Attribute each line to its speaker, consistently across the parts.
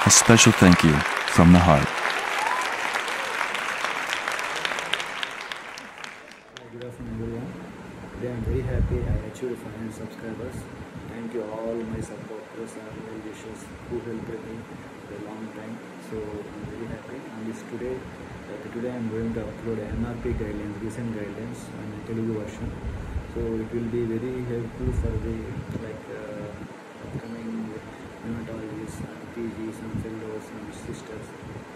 Speaker 1: A special thank you from the heart.
Speaker 2: Good afternoon everyone. Today I'm very happy I achieved 500 subscribers. Thank you all my supporters and well-wishers who helped me for a long time. So I'm very happy. And today I'm going to upload NRP guidelines, recent guidelines on a Telugu version. So it will be very helpful for the upcoming neonatologists and PGs and fellows and sisters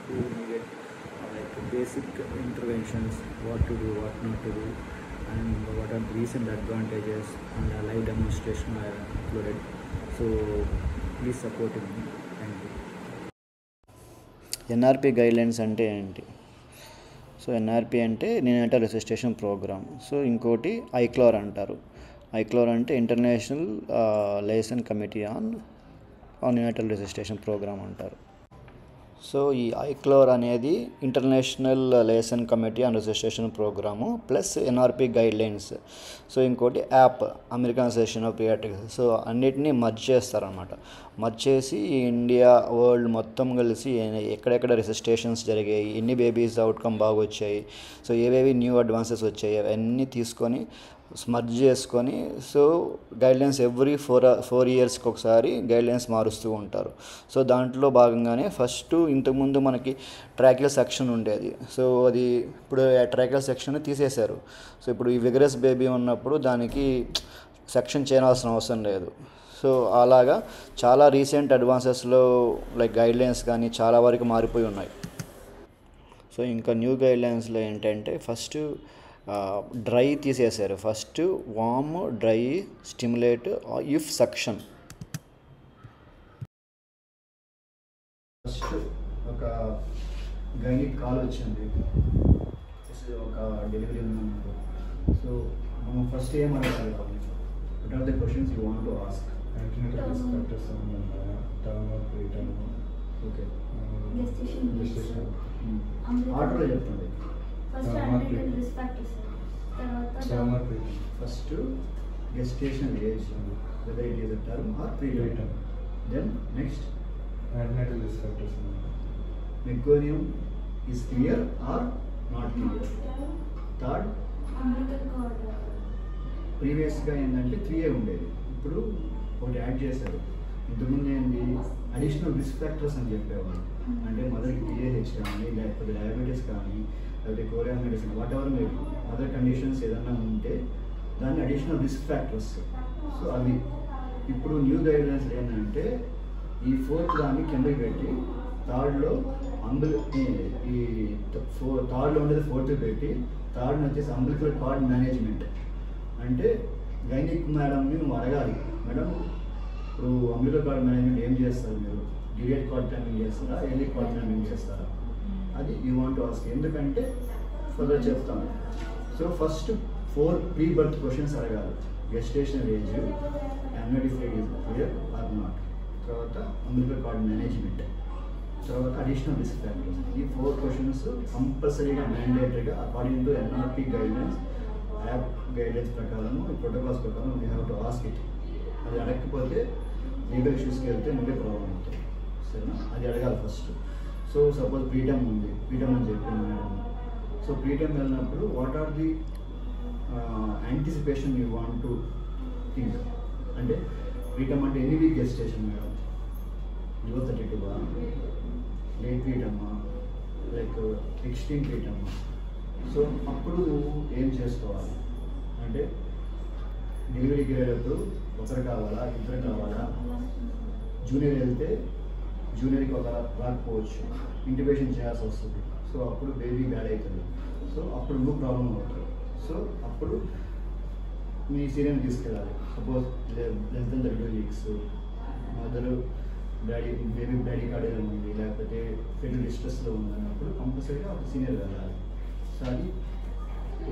Speaker 2: who needed basic interventions, what to do, what not to do, and what are the recent advantages, and a live demonstration I have uploaded. So please support me. Thank you.
Speaker 3: NRP guidelines అంటే ఏంటి? So NRP అంటే నేనేటల్ registration programme. So ఇంకోటి ఐక్లోర్ అంటారు. ఐక్లోర్ అంటే international licence committee on neonatal registration programme అంటారు. So ఈ ఐక్లోర్ అనేది international licence committee and registration programme plus NRP guidelines. So ఇంకోటి AAP American association of paediatrics. So అన్నిటినీ మర్జ్ చేస్తారనమాట. మర్జ్ చేసి ఇండియా వరల్డ్ మొత్తం కలిసి ఎక్కడెక్కడ రిజిస్ట్రేషన్స్ జరిగాయి, ఎన్ని బేబీస్ అవుట్కమ్ బాగా వచ్చాయి, సో ఏవేవి న్యూ అడ్వాన్సెస్ వచ్చాయి అవన్నీ తీసుకొని స్మర్జ్ చేసుకొని సో గైడ్లైన్స్ ఎవ్రీ 4 ఇయర్స్కి ఒకసారి గైడ్లైన్స్ మారుస్తూ ఉంటారు. సో దాంట్లో భాగంగానే ఫస్ట్ ఇంతకుముందు మనకి ట్రాకియల్ సెక్షన్ ఉండేది. సో అది ఇప్పుడు ట్రాకియల్ సెక్షన్ తీసేశారు. సో ఇప్పుడు ఈ విగరస్ బేబీ ఉన్నప్పుడు దానికి సెక్షన్ చేయాల్సిన అవసరం లేదు. సో అలాగా చాలా రీసెంట్ అడ్వాన్సెస్లో గైడ్లైన్స్ కానీ చాలా వరకు మారిపోయి ఉన్నాయి. సో ఇంకా న్యూ గైడ్లైన్స్లో ఏంటంటే ఫస్ట్ డ్రై తీసేశారు. First warm, dry, stimulate, if suction.
Speaker 2: First ఒక గైనిక్ కాల్ వచ్చింది, ఒక డెలివరీ ఉన్నప్పుడు. సో మనం ఫస్ట్ ఏం అడగాలి? What are the questions you want to ask? Okay, ఆర్డర్లో చెప్పండి. First gestation age, whether it is a term or preterm. Then next,
Speaker 4: antenatal risk factors.
Speaker 2: meconium is clear or not clear. Third, ప్రీవియస్గా ఏంటంటే 3A ఉండేది, ఇప్పుడు ఒకటి add చేశారు. ఇంతకుముందు ఏంటి, అడిషనల్ రిస్క్ ఫ్యాక్టర్స్ అని చెప్పేవాళ్ళు. అంటే మదర్కి PAH కానీ, లేకపోతే డయాబెటీస్ కానీ, లేకపోతే కోరియన్ మెడిసిన్, వాట్ ఎవర్ మీరు అదర్ కండిషన్స్ ఏదన్నా ఉంటే దాన్ని అడిషనల్ రిస్క్ ఫ్యాక్టర్స్. సో అవి ఇప్పుడు న్యూ గైడ్లైన్స్ ఏంటంటే ఈ 4th దాన్ని కిందకి పెట్టి థర్డ్లో థర్డ్లో ఉండేది 4th పెట్టి థర్డ్ని వచ్చేసి అంబిలికల్ కార్డ్ మేనేజ్మెంట్. అంటే గైనిక్ మేడంని నువ్వు అడగాలి, మేడం ఇప్పుడు అంబిలికల్ కార్డ్ మేనేజ్మెంట్ ఏం చేస్తారు మీరు? డ్యూయట్ కార్డ్ టైమింగ్ చేస్తారా, ఎర్లీ కార్డ్ టైమింగ్ చేస్తారా? అది యూ వాంట్ టు ఆస్క్. ఎందుకంటే ఫర్దర్ చెప్తాను. So first 4 pre birth questions అడగాలి. Gestation age, amniotic fluid is clear or not, తర్వాత అంబిలికల్ కార్డ్ మేనేజ్మెంట్, తర్వాత అడిషనల్ రిస్క్ ఫ్యాక్టర్స్. ఈ 4 క్వశ్చన్స్ కంపల్సరీగా మ్యాండేటరీగా according to NRP guidelines, AAP guidelines ప్రకారం, ఈ ప్రోటోకాల్స్ ప్రకారం we have to ask it. అది అడగకపోతే లీగల్ ఇష్యూస్కి వెళ్తే మళ్ళీ ప్రాబ్లం అవుతుంది. సరేనా? అది అడగాలి ఫస్ట్. సో సపోజ్ ప్రీటమ్ ఉంది, ప్రీటమ్ అని చెప్పింది మేడం. సో ప్రీటమ్ వెళ్ళినప్పుడు what are the anticipation you want to think? అంటే ప్రీటమ్ అంటే ఎన్ని వీక్ గెస్టేషన్ మేడం? 32 లేట్ ప్రీటమ్మా, ఎక్స్ట్రీమ్ ప్రీటమ్మా? సో అప్పుడు నువ్వు ఏం చేసుకోవాలి అంటే డెలివరీకి వెళ్ళేటప్పుడు ఒకరు కావాలా, ఇద్దరు కావాలా? జూనియర్ వెళ్తే జూనియర్కి ఒక రాకపోవచ్చు, ఇంటిబేషన్ చేయాల్సి వస్తుంది. సో అప్పుడు బేబీ బ్యాడ్ అవుతుంది. సో అప్పుడు నువ్వు ప్రాబ్లం అవుతుంది. సో అప్పుడు మీ సీరియన్ తీసుకెళ్ళాలి. Suppose less than 32 weeks, mother baby daddy కార్డేలో ఉంది, లేకపోతే ఫెటల్ డిస్ట్రెస్లో ఉంది అన్నప్పుడు కంపల్సరీగా ఒక సీనియర్ వెళ్ళాలి. సో అది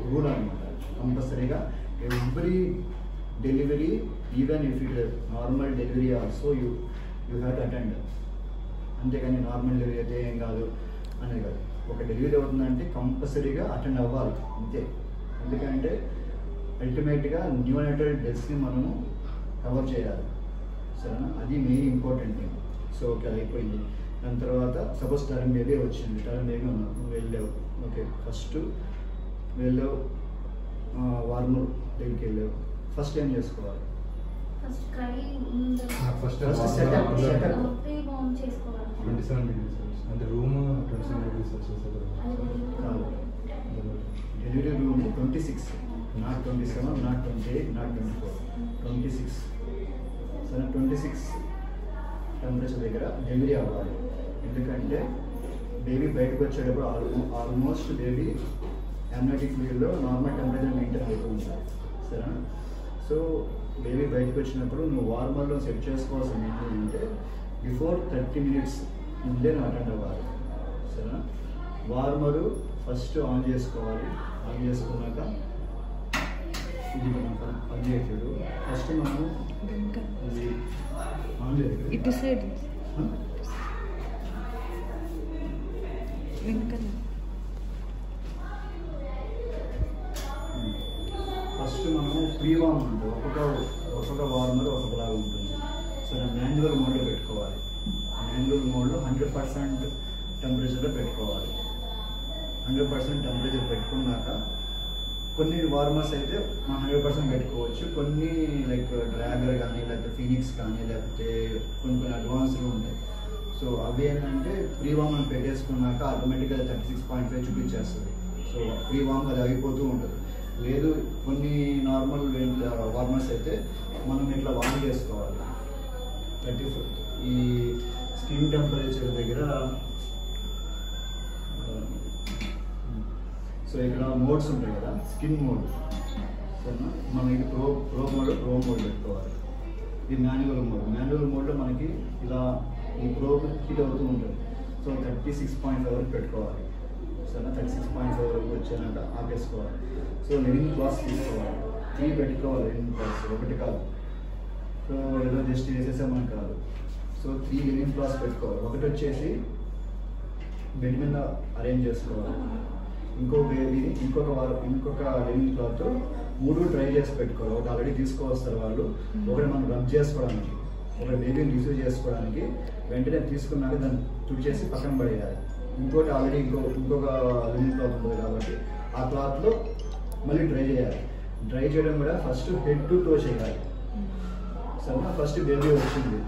Speaker 2: రూల్ అనమాట. కంపల్సరీగా every delivery, even if it normal delivery also you have to attend. అంతేగాని నార్మల్ డెలివరీ అయితే ఏం కాదు అనేది కాదు. ఒక డెలివరీ అవుతుందంటే కంపల్సరీగా అటెండ్ అవ్వాలి అంతే. ఎందుకంటే అల్టిమేట్గా న్యూనేటల్ డెత్స్ని మనము కవర్ చేయాలి. సరేనా? అది main important thing. So okay, అయిపోయింది. దాని తర్వాత సపోజ్ టర్మ్ బేబీ వచ్చింది, టర్మ్ బేబీ ఉన్నావు, నువ్వు వెళ్ళావు, ఓకే, ఫస్ట్ వెళ్ళావు వార్మర్ దగ్గరికి వెళ్ళావు, ఫస్ట్ ఏం చేసుకోవాలి?
Speaker 4: ఫస్ట్
Speaker 2: సెటప్
Speaker 4: 27 degrees అంటే రూమ్ 27 degrees
Speaker 2: కాదు, delivery room 26, not 27, not 28, not 24, 26. సరే 26 టెంపరేచర్ దగ్గర డెలివరీ అవ్వాలి. ఎందుకంటే బేబీ బయటకు వచ్చేటప్పుడు ఆల్మోస్ట్ బేబీ అమ్నోటిక్ ఫ్లూయిడ్లో నార్మల్ టెంపరేచర్ మెయింటైన్ అవుతూ ఉంటుంది. సరేనా? సో బేబీ బయటకు వచ్చినప్పుడు నువ్వు వార్మర్లో సెట్ చేసుకోవాల్సింది ఏంటంటే బిఫోర్ 30 minutes ముందే నువ్వు అటెండ్ అవ్వాలి. సరేనా? వార్మరు ఫస్ట్ ఆన్ చేసుకోవాలి. ఆన్ చేసుకున్నాక ఇది మనం పని చేయట్లేదు. ఫస్ట్ మనం ఇది ఆన్ చేయలేదు.
Speaker 5: ఇటు సైడ్
Speaker 2: ఫస్ట్ మనము ప్రీ వార్మ్ ఉంటుంది, ఒక్కొక్క వార్మర్ ఒక్కొక్కలాగా ఉంటుంది. సరే, మాన్యువల్ మోడ్లో పెట్టుకోవాలి. మాన్యువల్ మోడ్లో 100% టెంపరేచర్లో పెట్టుకోవాలి. 100% టెంపరేచర్ పెట్టుకున్నాక కొన్ని వార్మర్స్ అయితే మనం 100% పెట్టుకోవచ్చు. కొన్ని లైక్ డ్రాగర్ కానీ లేకపోతే ఫీనిక్స్ కానీ లేకపోతే కొన్ని అడ్వాన్స్లు ఉంటాయి. సో అవి ఏంటంటే ప్రీ వార్మ్ అని పెట్టేసుకున్నాక ఆటోమేటిక్గా 36.5 చూపించేస్తుంది. సో ప్రీ వార్మ్ అది అయిపోతూ ఉంటుంది. లేదు కొన్ని నార్మల్ వార్మర్స్ అయితే మనం ఇట్లా వార్మ్ చేసుకోవాలి. 34 ఈ స్కిన్ టెంపరేచర్ దగ్గర. సో ఇక్కడ మోడ్స్ ఉంటాయి కదా, స్కిన్ మోడ్. సరేనా? మనం ఇది ప్రో మోడ్ పెట్టుకోవాలి. ఇది మాన్యువల్ మోడ్లో మనకి ఇలా ఈ ప్రో హీట్ అవుతూ ఉంటుంది. సో 36.5 వరకు పెట్టుకోవాలి. సరేనా? 36.5 వరకు వచ్చాక ఆపేసుకోవాలి. సో లెనిన్ క్లాత్ తీసుకోవాలి. 3 పెట్టుకోవాలి. లెనిన్ క్లాత్స్ ఒకటి కాదు. సో ఏదో జస్ట్ వేసేసామని కాదు. సో 3 లెనిన్ క్లాత్స్ పెట్టుకోవాలి. ఒకటి వచ్చేసి బెడ్ మీద అరేంజ్ చేసుకోవాలి. ఇంకొక లెనిన్ క్లాత్ 3 ట్రై చేసి పెట్టుకోవాలి. ఒకటి ఆల్రెడీ తీసుకువస్తారు వాళ్ళు, ఒకటి మనం రబ్ చేసుకోవడానికి, ఒకటి బేబీని రిసీవ్ చేసుకోవడానికి. వెంటనే తీసుకున్నాక దాన్ని తుడిచేసి పక్కన పడేయాలి. ఇంకోటి ఆల్రెడీ ఇంకొక లెనిన్ క్లాత్ ఉంటుంది కాబట్టి ఆ క్లాత్లో మళ్ళీ డ్రై చేయాలి. డ్రై చేయడం కూడా ఫస్ట్ హెడ్ టు టో చేయాలి. సరేనా? ఫస్ట్ బేబీ వచ్చింది,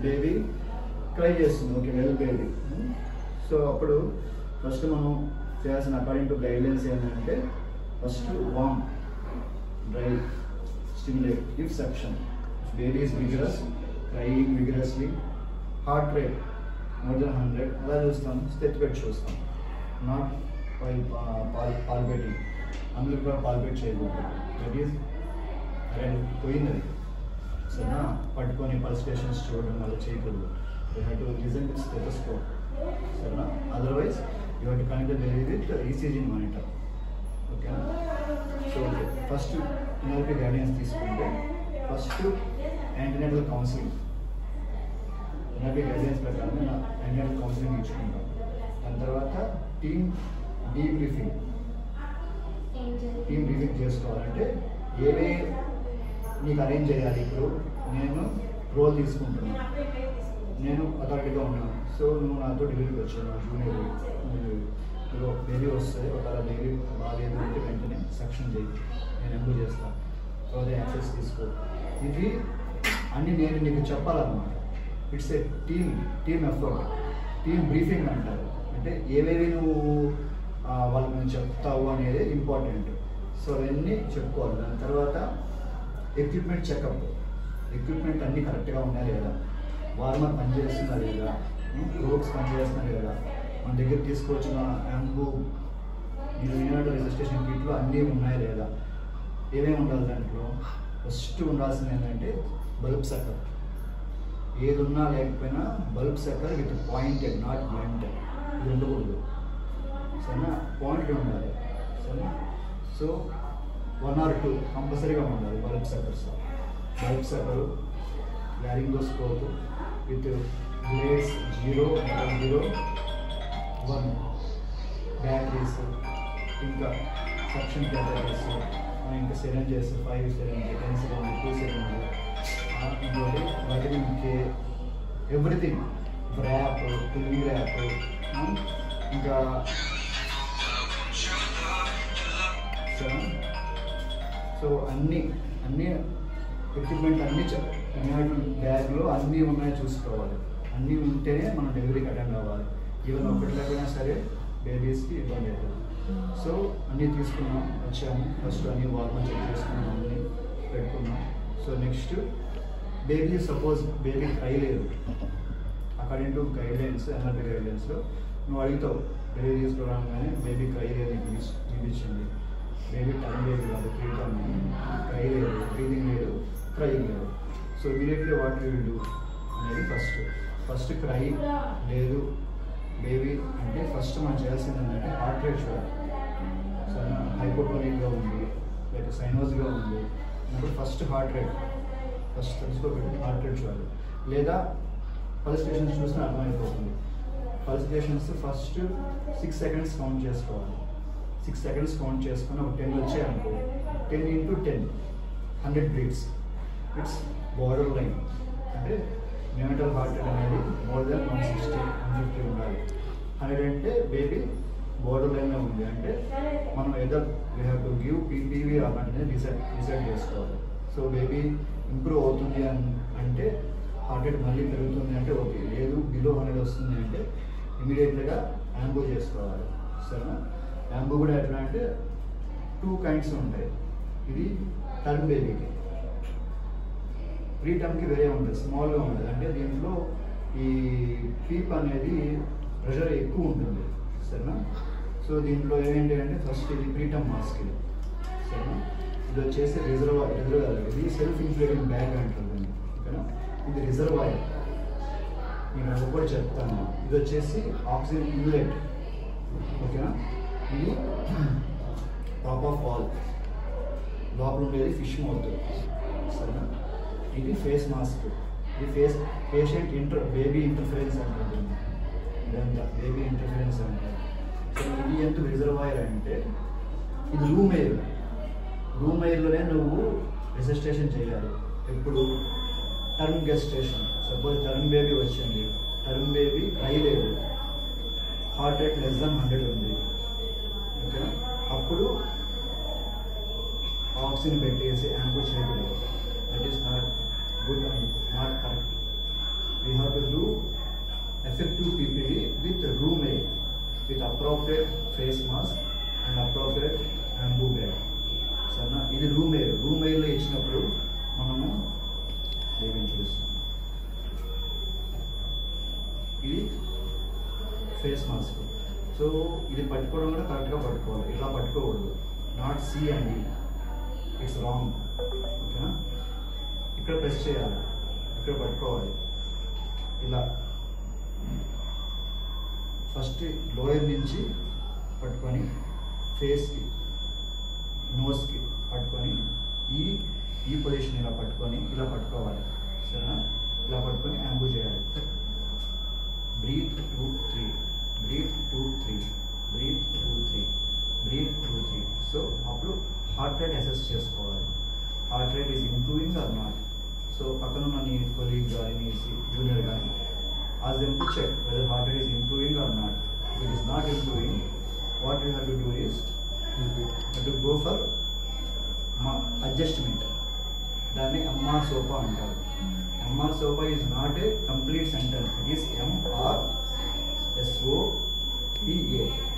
Speaker 2: బేబీ క్రై చేస్తుంది, ఓకే, వెల్ బేబీ. సో అప్పుడు ఫస్ట్ మనం చేయాల్సిన అకార్డింగ్ టు గైడ్లైన్స్ ఏంటంటే first warm, dry, stimulate, give suction. Baby is vigorous, crying vigorously, heart rate more than 100 అలా చూస్తాం. స్టెప్ పెట్టి చూస్తాం. నాట్ పాల్పేటింగ్, అందులో కూడా పాల్పేట్ చేయకూడదు. దట్ ఈస్ పోయింది అది. సరేనా? పట్టుకొని పల్స్టేషన్స్ చూడడం అలా చేయకూడదు. You have to listen with stethoscope. సరేనా? Otherwise you have to connect the baby with ECG monitor. ఓకేనా? సో ఫస్ట్ NLP గైడెన్స్ తీసుకుంటే first antenatal counselling, NLP guidance ప్రకారం యాంటీనేటల్ కౌన్సిలింగ్ ఇచ్చుకుంటాం. దాని తర్వాత టీమ్ డీబ్రీఫింగ్ చేసుకోవాలంటే ఏవే నీకు అరేంజ్ చేయాలి. ఇప్పుడు నేను రోల్ తీసుకుంటున్నాను, నేను అథారిటీగా ఉన్నాను. సో నువ్వు నాతో డెలివరీకి వచ్చాను, జూనియర్ బేబీ వస్తే ఒకవేళ బేబీ బాగాలేదు అంటే వెంటనే సక్షన్ చేయి, నేను ఎంజాయ్ చేస్తాను, తర్వాత యాక్సెస్ తీసుకో. ఇది అన్నీ నేను నీకు చెప్పాలన్నమాట. It's a team effort, team briefing అంటారు. అంటే ఏవేవి నువ్వు వాళ్ళకి నేను చెప్తావు అనేది ఇంపార్టెంట్. సో అవన్నీ చెప్పుకోవాలి. దాని తర్వాత ఎక్విప్మెంట్ చెకప్, ఎక్విప్మెంట్ అన్నీ కరెక్ట్గా ఉన్నాయా లేదా, వార్మర్ పనిచేస్తుందా లేదా, రోప్స్ పనిచేస్తున్నా లేదా, మన దగ్గర తీసుకొచ్చిన యాంబూ యూనిట్ రిజిస్ట్రేషన్ కిట్లో అన్నీ ఉన్నాయా లేదా, ఏమేమి ఉండాలి దాంట్లో. ఫస్ట్ ఉండాల్సింది ఏంటంటే బల్బ్ సక్కర్. ఏది ఉన్నా లేకపోయినా bulb sucker with pointed, not blunted, ఇది ఉండకూడదు. సరేనా? పాయింట్ ఉండాలి. సరేనా? సో 1 or 2 కంపల్సరీగా ఉండాలి bulb suckers. Bulb sucker, laryngoscope with blades 0, 1, batteries, ఇంకా సక్షన్ క్యాటరీస్, ఇంకా సిరంజెస్, 5 సిరంజ్, 10 సిరంజ్, 2 సిరంజ్, ఇంకోటి vitamin K, everything wrap, cling wrap, ఇంకా సో అన్నీ ఎక్విప్మెంట్ అన్నీ బ్యాగ్లో అన్నీ ఉన్నాయో చూసుకోవాలి. అన్నీ ఉంటేనే మనం డెలివరీకి అటెండ్ అవ్వాలి. ఈవెన్ ఒకటి లేకపోయినా సరే బేబీస్కి ఇబ్బంది అవుతుంది. సో అన్నీ తీసుకున్నాం, వచ్చాము. ఫస్ట్ అన్నీ వార్మల్ చెక్ చేసుకున్నాం, అన్నీ పెట్టుకున్నాం. So next baby suppose baby cry లేదు, అకార్డింగ్ టు గైడ్లైన్స్, ఎన్ఆర్పీ గైడ్లైన్స్లో నువ్వు అడుగుతావు డెలివరీ తీసుకురాగానే బేబీ క్రై లేదు చూపించింది, బేబీ టైం లేదు కాదు, ప్రీటర్మ్ క్రై లేదు, బ్రీదింగ్ లేదు, క్రైయింగ్ లేదు. So immediately what you will do అనేది ఫస్ట్ క్రై లేదు బేబీ అంటే ఫస్ట్ మనం చేయాల్సింది ఏంటంటే హార్ట్ రేట్ చూడాలి. సరే హైపోటోనిక్గా ఉంది లేక సైనోస్గా ఉంది అన్నప్పుడు ఫస్ట్ హార్ట్ రేట్ తెలుసుకోబెట్టి హార్ట్ రేట్ చూడాలి. లేదా పల్సేషన్స్ చూసినా అర్థమైపోతుంది. పల్సేషన్స్ ఫస్ట్ 6 seconds కౌంట్ చేసుకోవాలి. 6 seconds కౌంట్ చేసుకుని ఒక 10 వచ్చాయనుకో, 10 into 10 100 beats. It's border line. అంటే న్యూనటల్ హార్ట్ రేట్ అనేది మోర్ దెన్ 160, 150 ఉండాలి. 100 అంటే బేబీ బార్డర్ లైన్లో ఉంది అంటే మనం either we have to give PPV అలాంటిది డిసైడ్ చేసుకోవాలి. సో బేబీ ఇంప్రూవ్ అవుతుంది అంటే హార్ట్ రేట్ మళ్ళీ పెరుగుతుంది అంటే ఓకే, లేదు బిలో 100 వస్తుంది అంటే ఇమీడియట్గా యాంబూ చేసుకోవాలి. సరేనా? యాంబూ కూడా ఎట్లా అంటే 2 kinds ఉంటాయి. ఇది టర్మ్ బేబీకి, ప్రీటర్మ్కి వేరే ఉంటుంది, స్మాల్గా ఉంటుంది. అంటే దీంట్లో ఈ పీప్ అనేది ప్రెషర్ ఎక్కువ ఉంటుంది. సరేనా? సో దీంట్లో ఏంటి అంటే ఫస్ట్ ఇది ప్రీటర్మ్ మాస్క్. సరేనా? ఇది వచ్చేసి రిజర్వాయర్. ఇది సెల్ఫ్ ఇన్ఫ్లేటింగ్ బ్యాగ్ అంటుంది. ఓకేనా? ఇది రిజర్వాయర్. నేను అది కూడా చెప్తాను. ఇది వచ్చేసి ఆక్సిజన్ ఇన్లెట్. ఓకేనా? ఇది టాప్ ఆఫ్ వాల్, లోపల ఉండేది ఫిష్ మౌత్. సరేనా? ఇది ఫేస్ మాస్క్. ఇది పేషెంట్ బేబీ ఇంటర్ఫరెన్స్ అంటుంది. ఇదంతా బేబీ ఇంటర్ఫరెన్స్ అంటారు. సో ఇది ఎందుకు రిజర్వాయర్ అంటే ఇది రూమ్ ఎయిర్లోనే నువ్వు రిజిస్ట్రేషన్ చేయాలి. ఎప్పుడు term gestation. Suppose term baby వచ్చింది, టర్మ్ బేబీ హై లేదు, హార్ట్ రేట్ లెస్ దాన్ 100 ఉంది. ఓకేనా? అప్పుడు ఆక్సిజన్ పెట్టేసి యాంబూ చేయకూడదు. That is not good and not correct. We have to do effective PPV with room air, with appropriate face mask and appropriate ambu bag. సరేనా? ఇది room ఎయిర్లో ఇచ్చినప్పుడు మనము ఏమేమి చూపిస్తాం. ఇది ఫేస్ మాస్క్. సో ఇది పట్టుకోవడం కూడా కరెక్ట్గా పట్టుకోవాలి. ఇలా పట్టుకోకూడదు. Not C and D, it's wrong. ఓకేనా? ఇక్కడ ప్రెస్ చేయాలి, ఇక్కడ పట్టుకోవాలి. ఇలా ఫస్ట్ లోయర్ నుంచి పట్టుకొని ఫేస్కి, నోస్కి పట్టుకొని ఈ పొజిషన్ ఇలా పట్టుకోవాలి. సరేనా? ఇలా పట్టుకొని యాంబూ చేయాలి. Breathe 2, 3, breathe 2, 3, breathe 2, 3, breathe 2, 3. So అప్పుడు హార్ట్ రేట్ అసెస్ చేసుకోవాలి. Heart rate is improving or not. So పక్కన ఉన్న నీ కొలీగ్ కానీ నీ జూనియర్ కానీ ask them to check whether heart rate is improving or not. If it is not improving, what you have to do is you have to go for adjustment. దాన్ని MR SOPA అంటారు. MR SOPA is not a complete sentence. It is MR SOPA.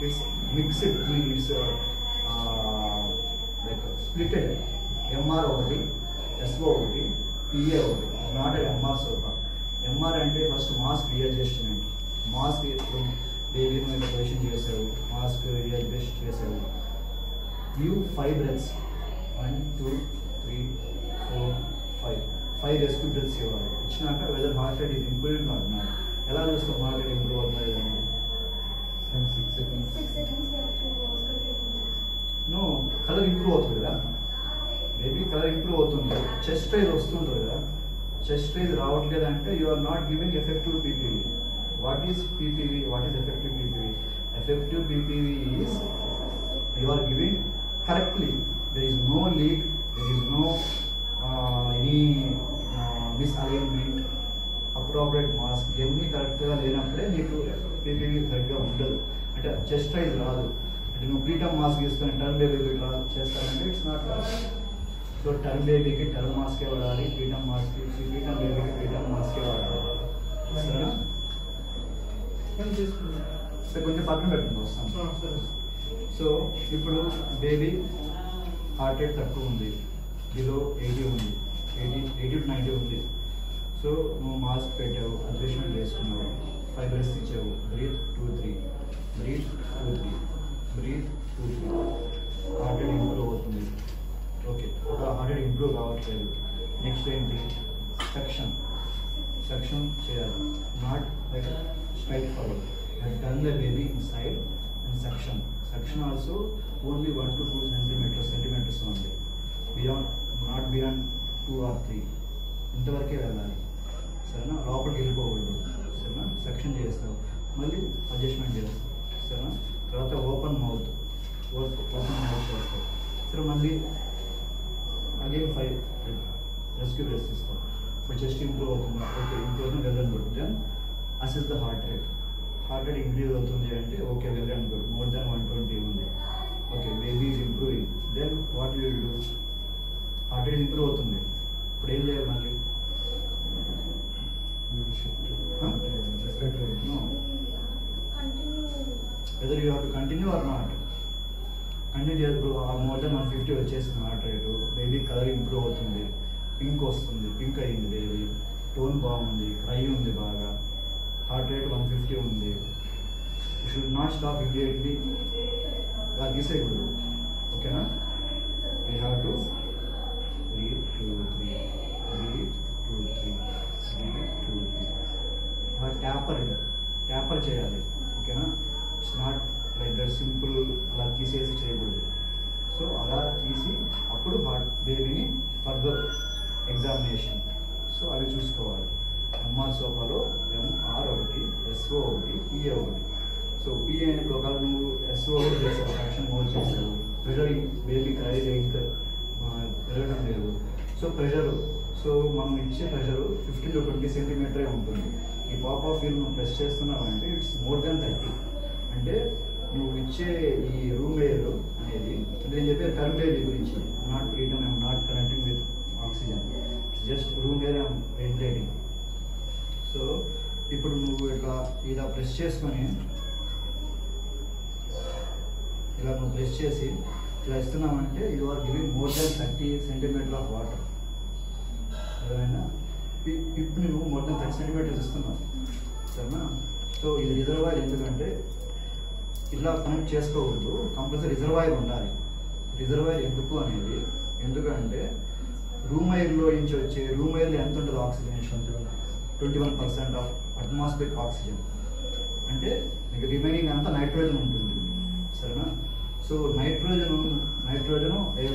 Speaker 2: It's mixed. It's like splitted. MR ఒకటి, SO ఒకటి, PA ఒకటి. Not a MR SOPA. MR అంటే first mask readjustment. Mask baby మీద position చేసావు, mask readjust చేసావు. Give 5 breaths. 1, 2, 3, 4, 5. 5 rescue breaths ఇవ్వాలి. ఇచ్చినాక whether heart rate is improving or not. ఎలా చూస్తాం హార్ట్ రేట్ ఇంప్రూవ్ అవుతుంది అనేది?
Speaker 4: 6 seconds.
Speaker 2: నో, కలర్ ఇంప్రూవ్ అవుతుంది కదా, బేబీ కలర్ ఇంప్రూవ్ అవుతుంది. చెస్ట్ రైజ్ వస్తుంది కదా, చెస్ట్ రైజ్ రావట్లేదు అంటే you are not giving effective PPV. What is PPV? What is effective PPV? Effective PPV is you are giving correctly. There is no leak, there is no any misalignment. Appropriate mask ఇవన్నీ కరెక్ట్గా లేనప్పుడే నీకు పీపీవీ కరెక్ట్గా ఉండదు. అంటే chest rise రాదు. అంటే నువ్వు ప్రీటర్మ్ మాస్క్ తీసుకొని టర్మ్ బేబీకి ఇట్లా చేస్తానంటే it's not correct. So term బేబీకి టర్మ్ మాస్కే వాడాలి, ప్రీటర్మ్ మాస్క్ ప్రీటర్మ్ బేబీకి ప్రీటర్మ్ మాస్కే వాడాలి. సరేనా? సో కొంచెం పక్కన పెట్టుకుంటూ వస్తాను. సో ఇప్పుడు బేబీ హార్ట్ రేట్ తక్కువ ఉంది, బిలో 80 ఉంది, 80 to 90 ఉంది. సో నువ్వు మాస్క్ పెట్టావు, అడ్జస్ట్మెంట్ చేసుకున్నావు, 5 బ్రెత్స్ ఇచ్చావు, breathe 2-3, breathe 2-3, breathe 2-3, heart rate improve అవుతుంది. ఓకే, హార్ట్ రేట్ ఇంప్రూవ్ కావట్లేదు. నెక్స్ట్ ఏంటి? సెక్షన్ చేయాలి, not like straight forward. Turn the baby in side and suction also only 1 to 2 centimeters ఉంది. Not beyond 2 or 3 ఇంతవరకే వెళ్ళాలి. సరేనా? లోపలికి వెళ్ళిపోకూడదు. సరేనా? సెక్షన్ చేస్తావు, మళ్ళీ అడ్జస్ట్మెంట్ చేస్తావు. సరేనా? తర్వాత ఓపెన్ మౌత్ చేస్తావు. సరే, మళ్ళీ అగైన్ 5 రెస్క్యూ బ్రెత్స్ ఇస్తావు. ఇప్పుడు చెస్ట్ ఇంప్రూవ్ అవుతుంది. ఓకే, ఇంప్రూవ్ అవుతుంది, well and good. Then assess the heart rate increase అవుతుంది అంటే okay, well and good. More than 120 ఉంది. Okay, baby is improving. Then what you will do? Heart rate improve అవుతుంది. ఇప్పుడు ఏం చేయాలి? మళ్ళీ whether you have to continue or not. Continue చేస్తూ more than 150 వచ్చేసింది heart rate. Baby colour improve అవుతుంది, pink వస్తుంది, పింక్ అయ్యింది బేబీ, టోన్ బాగుంది, క్రై ఉంది బాగా, హార్ట్ రేట్ 150 ఉంది. You should not stop immediately. అలా తీసేయకూడదు. ఓకేనా? You have to breathe 2-3, breathe 2-3, breathe 2-3. Taper చేయాలి. ఓకేనా? It's not like that simple అలా తీసేసి చేయకూడదు. సో అలా తీసి అప్పుడు హార్ట్ బేబీని ఫర్దర్ ఎగ్జామినేషన్. సో అవి చూసుకోవాలి. ఎంఆర్ సోపాలో MR ఒకటి, SO ఒకటి, PA ఒకటి. సో PA అయినప్పుడు ఒకవేళ నువ్వు SO ఒకటి చేసావు, యాక్షన్ మోడ్ చేసావు, ప్రెషర్ బేబీ క్రై ఇంకా పెరగడం లేదు. సో మనం ఇచ్చే ప్రెషర్ 15 to 20 centimeter ఉంటుంది. ఈ పాప్ ఆఫ్ ఫీల్ నువ్వు ప్రెస్ చేస్తున్నావు అంటే ఇట్స్ మోర్ దాన్ 30. అంటే నువ్వు ఇచ్చే ఈ రూమ్ ఎయిర్ అనేది, అంటే నేను చెప్పే టర్మ్ బేబీ గురించి, not preterm, I'm not connecting with oxygen, just room air I'm ventilating. So ఇప్పుడు నువ్వు ఇలా ప్రెస్ చేసుకొని ఇలా నువ్వు ప్రెస్ చేసి ఇలా ఇస్తున్నామంటే you are giving more than 30 centimeter of water. ఏదైనా ఇప్పుడు నువ్వు మోర్ దాన్ 30 centimeters ఇస్తున్నావు. సరేనా? సో ఇది రిజర్వాయర్. ఎందుకంటే ఇట్లా కనెక్ట్ చేసుకోకూడదు, కంపల్సరీ రిజర్వాయర్ ఉండాలి. రిజర్వాయర్ ఎందుకు అనేది, ఎందుకంటే రూమ్ ఎయిర్లో నుంచి వచ్చే రూమ్ ఎయిర్లో ఎంత ఉంటుంది ఆక్సిజనేషన్? 21% of atmospheric oxygen. అంటే మీకు రిమైనింగ్ అంతా నైట్రోజన్ ఉంటుంది. సరేనా? సో నైట్రోజన్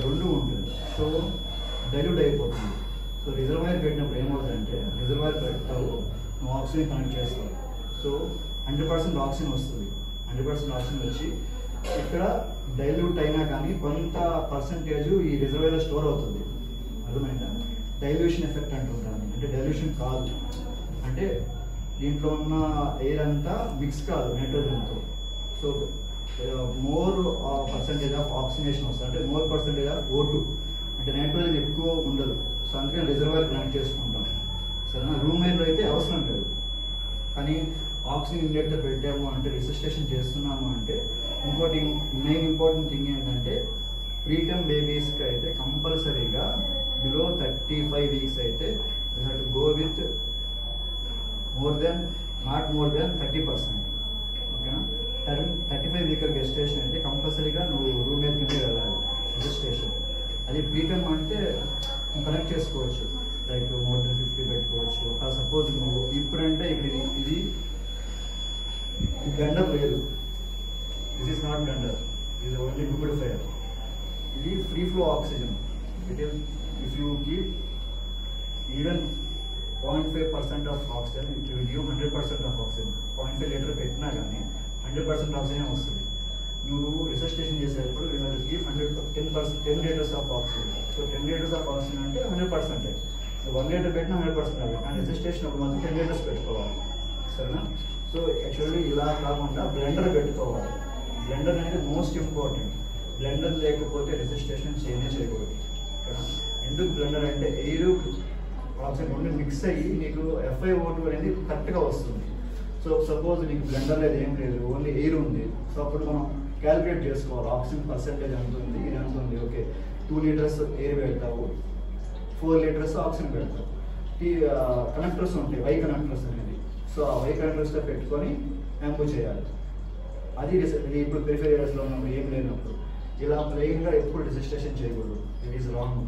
Speaker 2: రెండు ఉంటుంది. సో డైల్యూట్ అయిపోతుంది. సో రిజర్వాయర్ పెట్టినప్పుడు ఏమవుతుందంటే, రిజర్వాయర్ పెడతావు, నువ్వు ఆక్సిజన్ కనెక్ట్ చేస్తావు. సో 100% ఆక్సిజన్ వస్తుంది. 100% ఆక్సిజన్ వచ్చి ఇక్కడ డైల్యూట్ అయినా కానీ కొంత పర్సంటేజ్ ఈ రిజర్వాయర్లో స్టోర్ అవుతుంది. అర్థమైందా? డైల్యూషన్ ఎఫెక్ట్ అంటుంటాను. అంటే డైల్యూషన్ కాదు, అంటే దీంట్లో ఉన్న ఎయిర్ అంతా మిక్స్ కాదు నైట్రోజన్తో. So more percentage of oxygenation వస్తుంది, అంటే మోర్ పర్సంటేజ్ ఆఫ్ O2, అంటే నైట్రోజన్ ఎక్కువ ఉండదు. సో అందుకని రిజర్వాయర్ కనెక్ట్ చేసుకుంటాం. సరేనా? రూమ్ ఎయిర్లో అయితే అవసరం లేదు. కానీ ఆక్సిజన్ ఇండెక్టర్ పెట్టాము అంటే, రిసస్టేషన్ చేస్తున్నాము అంటే, ఇంకోటి మెయిన్ ఇంపార్టెంట్ థింగ్ ఏంటంటే, ప్రీటర్మ్ బేబీస్కి అయితే కంపల్సరీగా బిలో 35 weeks అయితే you have to go with not more than 30%. ఓకేనా? 35 week గెస్టేషన్ అయితే కంపల్సరీగా నువ్వు రూమ్ ఎయిర్ కింద వెళ్ళాలి రిజిస్ట్రేషన్. అది ప్రీటర్మ్ అంటే నువ్వు కనెక్ట్ చేసుకోవచ్చు, లైక్ మోర్ దెన్ 50 పెట్టుకోవచ్చు. సపోజ్ నువ్వు ఇప్పుడంటే ఇక్కడ ఇది గండర్ లేదు, దిస్ ఈస్ నాట్ గండర్, ఇది ఓన్లీ హ్యూమిడిఫైయర్. ఇది free flow oxygen. If you give even 0.5% of oxygen, it will give 100% of oxygen. 0.5 litre పెట్టినా కానీ 100% ఆక్సిజన్ వస్తుంది. నువ్వు రిసస్టేషన్ చేసేటప్పుడు 10 liters of oxygen. So 10 liters of oxygen అంటే 100%. 1 లీటర్ పెట్టినా 100% కానీ రిజిస్ట్రేషన్ ఒక మంత్ 10 లీటర్స్ పెట్టుకోవాలి, సరేనా? సో యాక్చువల్లీ ఇలా కాకుండా బ్లెండర్ పెట్టుకోవాలి. బ్లెండర్ అనేది మోస్ట్ ఇంపార్టెంట్. బ్లెండర్ లేకపోతే రిజిస్ట్రేషన్ చేయకూడదు. ఎందుకు బ్లెండర్ అంటే ఎయిర్ ఆక్సిజన్ రెండు మిక్స్ అయ్యి నీకు FiO2 అనేది కరెక్ట్గా వస్తుంది. సో సపోజ్ నీకు బ్లెండర్ లేదు, ఏం లేదు, ఓన్లీ ఎయిర్ ఉంది. సో అప్పుడు మనం క్యాలిక్యులేట్ చేసుకోవాలి ఆక్సిజన్ పర్సెంటేజ్ ఎంత ఉంది, ఇది ఎంత ఉంది. ఓకే, 2 లీటర్స్ ఎయిర్ పెడతావు, 4 లీటర్స్ ఆక్సిజన్ పెడతావు. కనెక్టర్స్ ఉంటాయి, వై కనెక్టర్స్ అనేది. సో ఆ వై కనెక్టర్స్తో పెట్టుకొని యాంపు చేయాలి. అది ఇప్పుడు పెరిఫెరల్ ఏరియాస్లో ఉన్నప్పుడు ఏం లేనప్పుడు ఇలా ప్లెయిన్గా ఎప్పుడు రిజిస్ట్రేషన్ చేయకూడదు. It is wrong.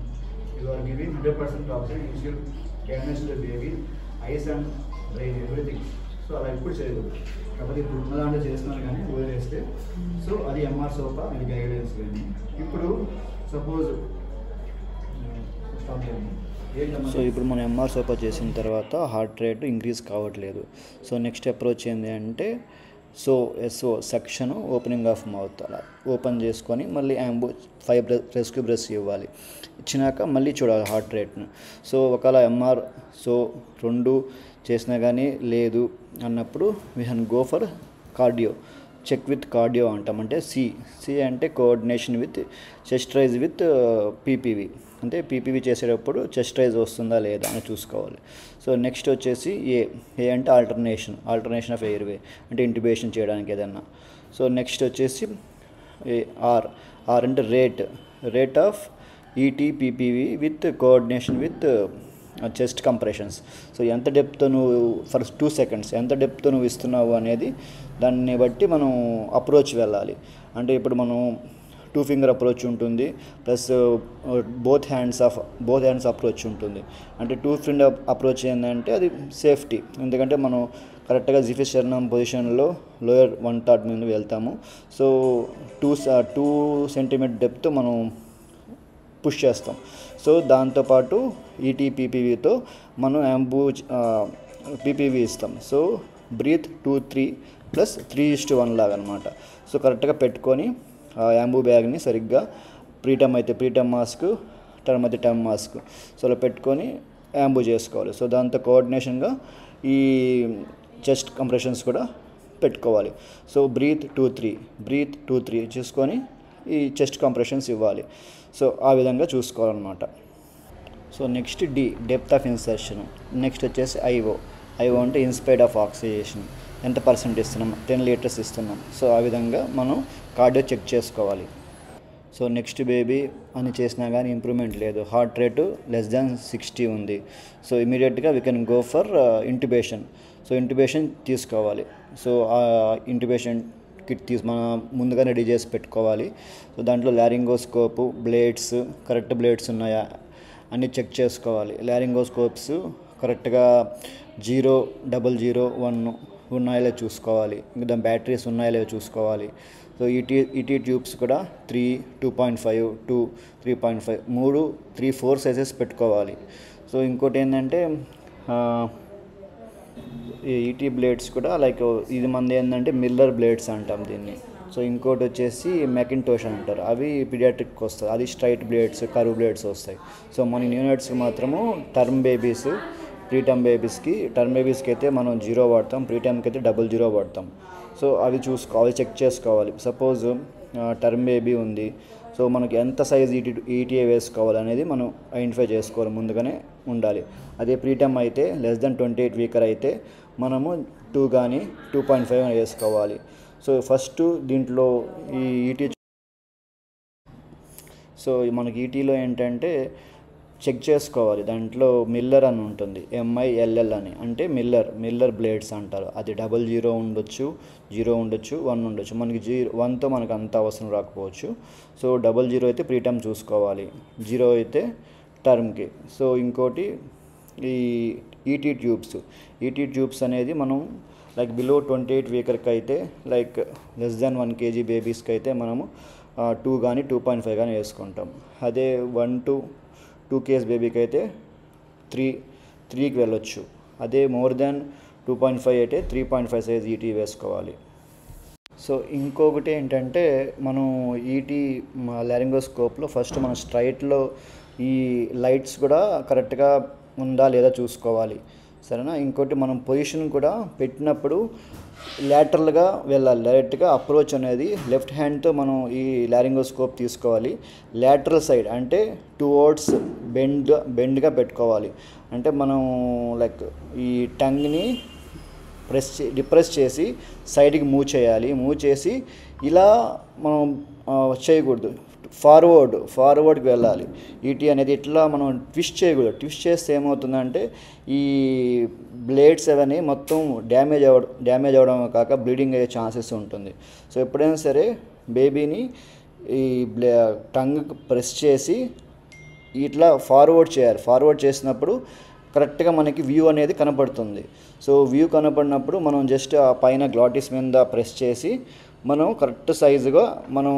Speaker 2: You are giving 100% oxygen, you should damage the baby eyes and brain everything. So అలా ఎప్పుడు చేయకూడదు. కాకపోతే ఇప్పుడు ఉన్నదాంట్లో చేస్తున్నాను కానీ వదిలేస్తే, సో అది MR సోపా, అది గైడెన్స్. కానీ ఇప్పుడు సపోజ్
Speaker 3: సో ఇప్పుడు మనం MR సోపా చేసిన తర్వాత హార్ట్ రేట్ ఇంక్రీజ్ కావట్లేదు. సో నెక్స్ట్ అప్రోచ్ ఏంటి అంటే SO suction opening of mouth అలా ఓపెన్ చేసుకొని మళ్ళీ 5 రెస్క్యూ బ్రెస్ ఇవ్వాలి. ఇచ్చినాక మళ్ళీ చూడాలి హార్ట్ రేట్ను. సో ఒకవేళ MR 2 చేసినా కానీ లేదు అన్నప్పుడు we can go for cardio, check with cardio అంటాం. అంటే C అంటే coordination with chest rise with PPV. అంటే PPV చేసేటప్పుడు చెస్ట్ రైజ్ వస్తుందా లేదా అని చూసుకోవాలి. సో నెక్స్ట్ వచ్చేసి ఏ అంటే ఆల్టర్నేషన్ ఆఫ్ ఎయిర్వే, అంటే ఇంట్యుబేషన్ చేయడానికి ఏదన్నా. సో నెక్స్ట్ వచ్చేసి ఆర్ అంటే rate of ET PPV with coordination with chest compressions. So ఎంత డెప్త్ నువ్వు ఫర్ 2 seconds ఎంత డెప్త్ నువ్వు ఇస్తున్నావు అనేది దాన్ని బట్టి మనం అప్రోచ్ వెళ్ళాలి. అంటే ఇప్పుడు మనం 2 finger అప్రోచ్ ఉంటుంది, ప్లస్ బోత్ హ్యాండ్స్ అప్రోచ్ ఉంటుంది. అంటే 2 finger అప్రోచ్ ఏంటంటే అది సేఫ్టీ, ఎందుకంటే మనం కరెక్ట్గా జిఫిషర్నం పొజిషన్లో లోయర్ 1/3 మీద వెళ్తాము. సో 2 centimeter డెప్త్ మనం పుష్ చేస్తాం. సో దాంతోపాటు ET PPVతో మనం PPV ఇస్తాం. సో బ్రీత్ 2-3 ప్లస్ 3:1 లాగా అనమాట. సో కరెక్ట్గా పెట్టుకొని యాంబూ బ్యాగ్ని సరిగ్గా ప్రీటమ్ అయితే ప్రీటమ్ మాస్క్, టర్మ్ అయితే టర్మ్ మాస్క్, సో అలా పెట్టుకొని యాంబూ చేసుకోవాలి. సో దాంతో కోఆర్డినేషన్గా ఈ చెస్ట్ కంప్రెషన్స్ కూడా పెట్టుకోవాలి. సో బ్రీత్ 2-3 చూసుకొని ఈ చెస్ట్ కంప్రెషన్స్ ఇవ్వాలి. సో ఆ విధంగా చూసుకోవాలన్నమాట. So next depth of insertion. Next వచ్చేసి ఐఓ అంటే ఇన్స్పైర్డ్ ఆఫ్ ఆక్సిజేషన్, ఎంత % ఇస్తున్నాం, 10 లీటర్స్ ఇస్తున్నాం. సో ఆ విధంగా మనం కార్డియో చెక్ చేసుకోవాలి. సో నెక్స్ట్ బేబీ అని చేసినా కానీ ఇంప్రూవ్మెంట్ లేదు, హార్ట్ రేటు <60 ఉంది. సో ఇమీడియట్గా we can go for intubation. So intubation తీసుకోవాలి. సో ఆ ఇంట్యుబేషన్ కిట్ మనం ముందుగానే రెడీ చేసి పెట్టుకోవాలి. సో దాంట్లో లారింగోస్కోపు, బ్లేడ్స్, కరెక్ట్ బ్లేడ్స్ ఉన్నాయా అన్నీ చెక్ చేసుకోవాలి. లారింగోస్కోప్స్ కరెక్ట్గా 0, 00, 1 ఉన్నాయో చూసుకోవాలి. ఇంకా దాని బ్యాటరీస్ ఉన్నాయో చూసుకోవాలి. సో ఈటీ ట్యూబ్స్ కూడా 3, 2.5, 2, 3.5 3, 4 సైజెస్ పెట్టుకోవాలి. సో ఇంకోటి ఏంటంటే ఈ ఈటీ బ్లేడ్స్ కూడా లైక్ ఇది మంది ఏంటంటే మిల్లర్ బ్లేడ్స్ అంటాం దీన్ని. సో ఇంకోటి వచ్చేసి మెకింటోష్ అంటారు, అవి పీడియాట్రిక్ వస్తాయి, అది స్ట్రైట్ బ్లేడ్స్, కర్వ్ బ్లేడ్స్ వస్తాయి. సో మన యూనిట్స్కి మాత్రము టర్మ్ బేబీస్, ప్రీటర్మ్ బేబీస్కి, టర్మ్ బేబీస్కి అయితే మనం 0 వాడతాం, ప్రీటర్మ్కి అయితే 00 వాడతాం. సో అవి చూసుకోవాలి, చెక్ చేసుకోవాలి. సపోజ్ టర్మ్ బేబీ ఉంది, సో మనకి ఎంత సైజ్ ఈటీఏ వేసుకోవాలి అనేది మనం ఐడెంటిఫై చేసుకోవాలి, ముందుగానే ఉండాలి. అదే ప్రీటర్మ్ అయితే <28 వీకర్ అయితే మనము 2 కానీ 2.5 వేసుకోవాలి. సో ఫస్ట్ దీంట్లో ఈ ఈటీ, సో మనకి ఈటీలో ఏంటంటే చెక్ చేసుకోవాలి. దాంట్లో మిల్లర్ అని ఉంటుంది, MILL అని, అంటే మిల్లర్ బ్లేడ్స్ అంటారు. అది 00 ఉండొచ్చు, 0 ఉండొచ్చు, 1 ఉండొచ్చు. మనకి 1తో మనకు అంత అవసరం రాకపోవచ్చు. సో 00 అయితే ప్రీటర్మ్ చూసుకోవాలి, 0 అయితే టర్మ్కి. సో ఇంకోటి ఈ ఈటీ ట్యూబ్స్ అనేది మనం లైక్ బిలో 28 వీకర్కి అయితే, లైక్ <1 kg బేబీస్కి అయితే మనము 2 కానీ 2.5 కానీ వేసుకుంటాం. అదే 1 to 2 kg బేబీకి అయితే 3కి వెళ్ళొచ్చు. అదే మోర్ దాన్ 2.5 అయితే 3.5 సైజ్ ఈటీ వేసుకోవాలి. సో ఇంకొకటి ఏంటంటే మనం ఈటీ లారింగోస్కోప్లో ఫస్ట్ మనం స్ట్రైట్లో ఈ లైట్స్ కూడా కరెక్ట్గా ఉందా లేదా చూసుకోవాలి, సరేనా. ఇంకోటి మనం పొజిషన్ కూడా పెట్టినప్పుడు లాటరల్గా వెళ్ళాలి, డైరెక్ట్గా అప్రోచ్ అనేది లెఫ్ట్ హ్యాండ్తో మనం ఈ లారింగోస్కోప్ తీసుకోవాలి. లాటరల్ సైడ్ అంటే టువర్డ్స్ బెండ్గా పెట్టుకోవాలి. అంటే మనం లైక్ ఈ టంగ్ని డిప్రెస్ చేసి సైడ్కి మూవ్ చేయాలి. మూవ్ చేసి ఇలా మనం చేయకూడదు, ఫార్వర్డ్కి వెళ్ళాలి. ఈటీ అనేది ఇట్లా మనం ట్విస్ట్ చేయకూడదు. ట్విస్ట్ చేస్తే ఏమవుతుందంటే ఈ బ్లేడ్స్ అవన్నీ మొత్తం డ్యామేజ్ అవ్వడం కాక బ్లీడింగ్ అయ్యే ఛాన్సెస్ ఉంటుంది. సో ఎప్పుడైనా సరే బేబీని ఈ టంగ్ ప్రెస్ చేసి ఇట్లా ఫార్వర్డ్ చేయాలి. ఫార్వర్డ్ చేసినప్పుడు కరెక్ట్గా మనకి వ్యూ అనేది కనపడుతుంది. సో వ్యూ కనపడినప్పుడు మనం జస్ట్ ఆ పైన గ్లాటిస్ మీద ప్రెస్ చేసి మనం కరెక్ట్ సైజుగా మనం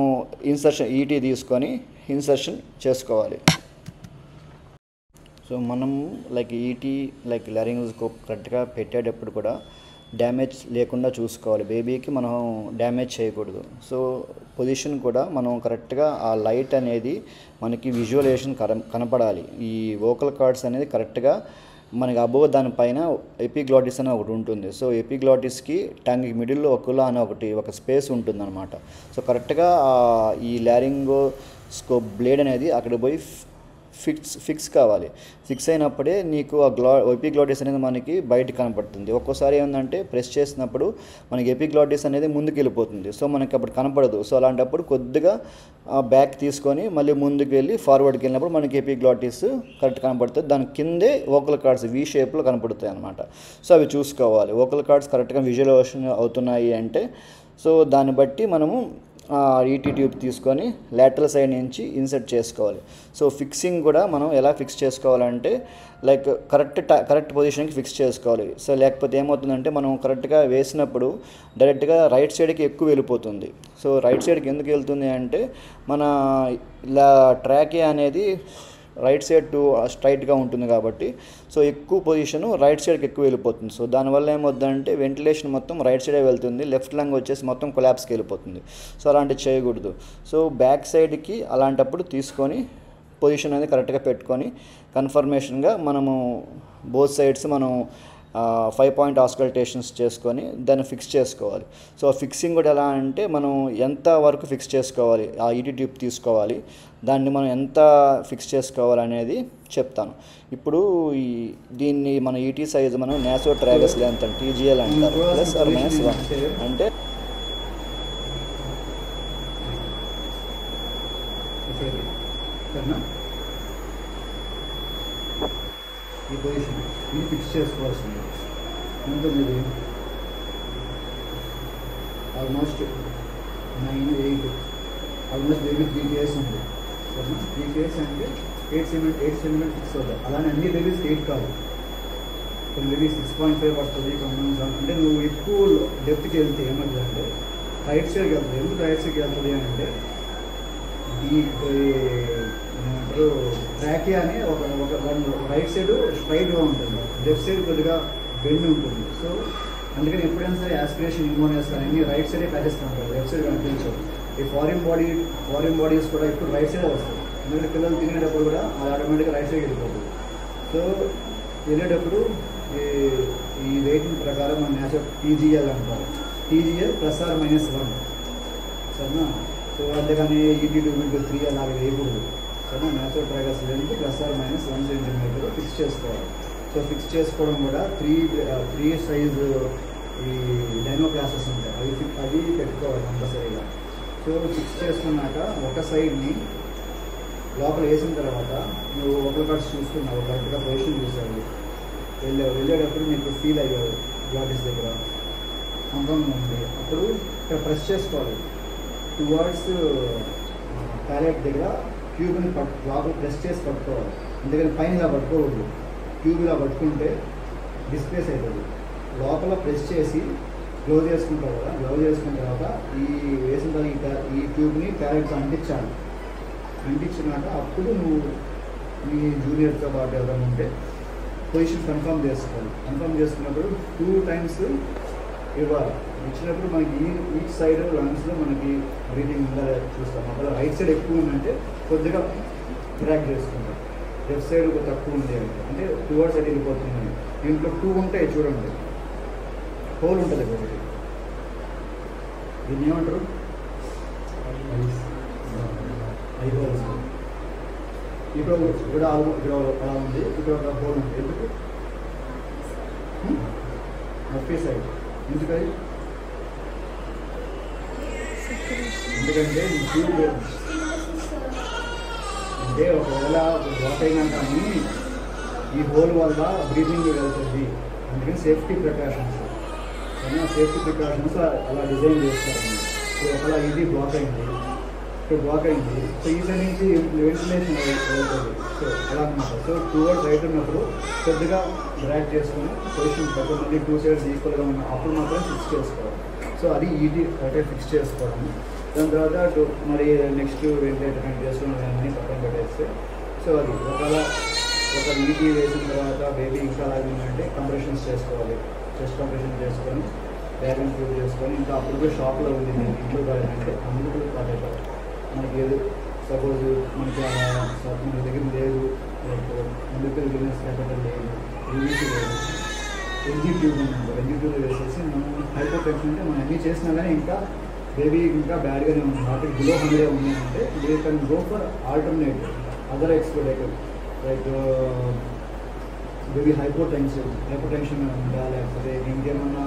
Speaker 3: ఈటీ తీసుకొని ఇన్సర్షన్ చేసుకోవాలి. సో మనం లైక్ ఈటీ లైక్ లారింగోస్కోప్ కరెక్ట్గా పెట్టేటప్పుడు కూడా డ్యామేజ్ లేకుండా చూసుకోవాలి. బేబీకి మనం డ్యామేజ్ చేయకూడదు. సో పొజిషన్ కూడా మనం కరెక్ట్గా ఆ లైట్ అనేది మనకి విజువలైజేషన్ కనపడాలి. ఈ వోకల్ కార్డ్స్ అనేది కరెక్ట్గా మనకి అబోవ్ దానిపైన ఎపిగ్లాటిస్ అని ఒకటి ఉంటుంది. సో ఎపిగ్లాటిస్కి టంగ్కి మిడిల్లో ఒకులా అని ఒక స్పేస్ ఉంటుందన్నమాట. సో కరెక్ట్గా ఈ లారింగోస్కోప్ బ్లేడ్ అనేది అక్కడ పోయి ఫిక్స్ కావాలి. ఫిక్స్ అయినప్పుడే నీకు ఆ ఎపిగ్లాటిస్ అనేది మనకి బయట కనపడుతుంది. ఒక్కోసారి ఏంటంటే ప్రెస్ చేసినప్పుడు మనకి ఎపిగ్లాటిస్ అనేది ముందుకు వెళ్ళిపోతుంది. సో మనకి అప్పుడు కనపడదు. సో అలాంటప్పుడు కొద్దిగా బ్యాక్ తీసుకొని మళ్ళీ ముందుకు వెళ్ళి ఫార్వర్డ్కి వెళ్ళినప్పుడు మనకి ఎపిగ్లాటిస్ కరెక్ట్ కనపడుతుంది. దాని కిందే వోకల్ కార్డ్స్ V షేప్లో కనపడుతాయి అన్నమాట. సో అవి చూసుకోవాలి. వోకల్ కార్డ్స్ కరెక్ట్గా విజువలైజేషన్ అవుతున్నాయి అంటే సో దాన్ని బట్టి మనము ఈటీ ట్యూబ్ తీసుకొని లాటరల్ సైడ్ నుంచి ఇన్సర్ట్ చేసుకోవాలి. సో ఫిక్సింగ్ కూడా మనం ఎలా ఫిక్స్ చేసుకోవాలంటే లైక్ కరెక్ట్ పొజిషన్కి ఫిక్స్ చేసుకోవాలి. సో లేకపోతే ఏమవుతుందంటే మనం కరెక్ట్గా వేసినప్పుడు డైరెక్ట్గా రైట్ సైడ్కి ఎక్కువ వెళ్ళిపోతుంది. సో రైట్ సైడ్కి ఎందుకు వెళ్తుంది అంటే మన ఇలా ట్రాకే అనేది రైట్ సైడ్ టు స్ట్రైట్గా ఉంటుంది కాబట్టి సో ఎక్కువ పొజిషను రైట్ సైడ్కి ఎక్కువ వెళ్ళిపోతుంది. సో దానివల్ల ఏమవుతుందంటే వెంటిలేషన్ మొత్తం రైట్ సైడే వెళ్తుంది, లెఫ్ట్ లంగ్ వచ్చేసి మొత్తం కొలాప్స్కి వెళ్ళిపోతుంది. సో అలాంటివి చేయకూడదు. సో బ్యాక్ సైడ్కి అలాంటప్పుడు తీసుకొని పొజిషన్ అనేది కరెక్ట్గా పెట్టుకొని కన్ఫర్మేషన్గా మనము బోత్ సైడ్స్ మనం 5 పాయింట్ ఆస్కల్టేషన్స్ చేసుకొని దాన్ని ఫిక్స్ చేసుకోవాలి. సో ఫిక్సింగ్ కూడా ఎలా అంటే మనం ఎంత వరకు ఫిక్స్ చేసుకోవాలి, ఆ ఈటీ ట్యూబ్ తీసుకోవాలి, దాన్ని మనం ఎంత ఫిక్స్ చేసుకోవాలనేది చెప్తాను. ఇప్పుడు దీన్ని మన ఈటీ సైజు మనం నాసోట్రాగస్ లెంత్ TGL అంటారు, +or-1 అంటే
Speaker 2: ఈ పొజిషన్ ఇది ఫిక్స్ చేసుకోవాల్సింది. ఎంత ఇది ఆల్మోస్ట్ 9, 8 ఆల్మోస్ట్ బేబీ 3 days ఉంది. 3 days అంటే 8 cm ఫిక్స్ అవుతాయి. అలానే అన్ని బేబీస్ 8 కాదు, కొన్ని బేబీస్ 6.5 వస్తుంది. అంటే నువ్వు ఎక్కువ డెప్త్కి వెళ్తే ఏమవుతుందంటే రైట్ సైడ్కి వెళ్తుంది. ఎందుకు రైట్ సైడ్కి వెళ్తుంది అంటే ఈ ఏమంటారు ట్రాకియా అని ఒక రైట్ సైడ్ స్ట్రైట్గా ఉంటుంది, లెఫ్ట్ సైడ్ కొద్దిగా బెండ్ ఉంటుంది. సో అందుకని ఎప్పుడైనా సరే యాస్పిరేషన్ న్యూమోనియాస్ కానీ అన్ని రైట్ సైడే ప్యాచెస్ కనపడతాయి, లెఫ్ట్ సైడ్ కనిపించవు. ఈ ఫారిన్ బాడీస్ కూడా ఇప్పుడు రైట్ సైడే వస్తాయి. ఎందుకంటే పిల్లలు తినేటప్పుడు కూడా అది ఆటోమేటిక్గా రైట్ సైడ్ వెళ్ళిపోతుంది. సో వెళ్ళేటప్పుడు ఈ రేటింగ్ ప్రకారం మన నేచురల్ TGL అంటారు. TGL +or-1 సరేనా. సో అంతేగాని ET 2/3 అలాగే వేయకూడదు. సరేనా. నాసోట్రాగస్ లెంత్ +or-1 cm ఫిక్స్ చేసుకోవాలి. సో ఫిక్స్ చేసుకోవడం కూడా 3 సైజు ఈ డైనో క్లాసెస్ ఉంటాయి, అవి పెట్టుకోవాలి కంపల్సరీగా. సో ఫిక్స్ చేసుకున్నాక ఒక సైడ్ని లోపల వేసిన తర్వాత నువ్వు వోకల్ కార్డ్స్ చూసుకున్నావు, కరెక్ట్గా పొజిషన్ చూసావు, వెళ్ళేటప్పుడు నీకు ఫీల్ అయ్యావు గ్లాటిస్ దగ్గర కంపంగా ఉంది, అప్పుడు ఇక్కడ ప్రెస్ చేసుకోవాలి టువర్డ్స్ ప్యాలెట్ దగ్గర. ట్యూబ్ని లోపల ప్రెస్ చేసి పట్టుకోవాలి. అందుకని పైన ఇలా పట్టుకోకూడదు, ట్యూబ్ ఇలా పట్టుకుంటే డిస్ప్లేస్ అవుతుంది. లోపల ప్రెస్ చేసి క్లోజ్ చేసుకుంటావు కదా, క్లోజ్ చేసుకున్న తర్వాత ఈ వేసిన తర్వాత ఈ ట్యూబ్ని ప్యాలెట్స్ అంటించాలి. అంటించినాక అప్పుడు నువ్వు మీ జూనియర్తో పాటు ఎవరైనా ఉంటే పొజిషన్ కన్ఫర్మ్ చేసుకోవాలి. కన్ఫర్మ్ చేసుకున్నప్పుడు 2 times ఇవ్వాలి. ఇచ్చినప్పుడు మనకి ఈచ్ సైడ్ లంగ్స్లో మనకి బ్రీతింగ్ ఉందా చూస్తాం. అక్కడ రైట్ సైడ్ ఎక్కువ ఉందంటే కొద్దిగా ట్రాక్ చేసుకుంటాం. లెఫ్ట్ సైడ్ తక్కువ ఉంది అంటే టువర్డ్స్ అటు వెళ్ళిపోతుంది. దీంట్లో 2 ఉంటాయి చూడండి, హోల్ ఉంటుంది ఒకటి. దీన్ని ఏమంటారు? I holes. ఇక్కడ అలా ఉంది, ఇక్కడ ఒక హోల్ ఉంది. ఎందుకు? నొప్పి సైడ్. ఎందుకది? ఎందుకంటే ట్యూబ్ అంటే ఒకవేళ బ్లాక్ అయినా కానీ ఈ హోల్ వల్ల బ్రీతింగ్ వెళ్తుంది. అందుకని సేఫ్టీ ప్రికాషన్స్ కానీ ఆ సేఫ్టీ ప్రికాషన్స్ అలా డిజైన్ చేస్తారు. సో ఒకవేళ ఇది బ్లాక్ అయింది, ఇక్కడ బ్లాక్ అయింది, సో ఈ సైడ్ నుంచి వెంటిలేషన్ వెళ్తుంది. సో అలా అనమాట. సో టువర్డ్స్ రైట్ ఉన్నప్పుడు కొద్దిగా డ్రాగ్ చేసుకొని పొజిషన్ కొంతమంది 2 సైడ్స్ ఈక్వల్గా ఉన్నాయి, అప్పుడు మాత్రం ఫిక్స్ చేసుకోవాలి. సో అది ఈజీ అంటే ఫిక్స్ చేసుకోవడం. దాని తర్వాత మరి నెక్స్ట్ వెంటిలేటర్ కనెక్ట్ చేసుకుని అన్నీ పక్కన పెట్టేస్తే సో అది ఒకవేళ ఒక ఈటీ వేసిన తర్వాత బేబీ ఇంకా అలాగే ఉందంటే కంప్రెషన్స్ చేసుకోవాలి. చెస్ట్ కంప్రెషన్ చేసుకొని బ్యాలెన్స్ యూజ్ చేసుకొని ఇంకా అప్పుడు షాప్లో ఉంది నేను ఇంట్లో కావాలంటే అందుకు కాలేదు. మనకి ఏదో సపోజ్ మనకి మన దగ్గర లేదు, లైక్ మెడికల్ బిజినెస్ క్యాపిటల్ లేదు, యూనిటీ లేదు, ఎన్జీ ట్యూబ్ ఉంది. ఎన్జీ ట్యూబ్ వేసేసి మనం హైపర్ టెన్షన్ అంటే మనం అన్నీ చేసినా కానీ ఇంకా బేబీ ఇంకా బ్యాడ్గానే ఉంది, హార్ట్ బిలో 100 ఉంది అంటే they can go for alternate other expect like baby hyper tension ఉందా, లేకపోతే ఇంకేమన్నా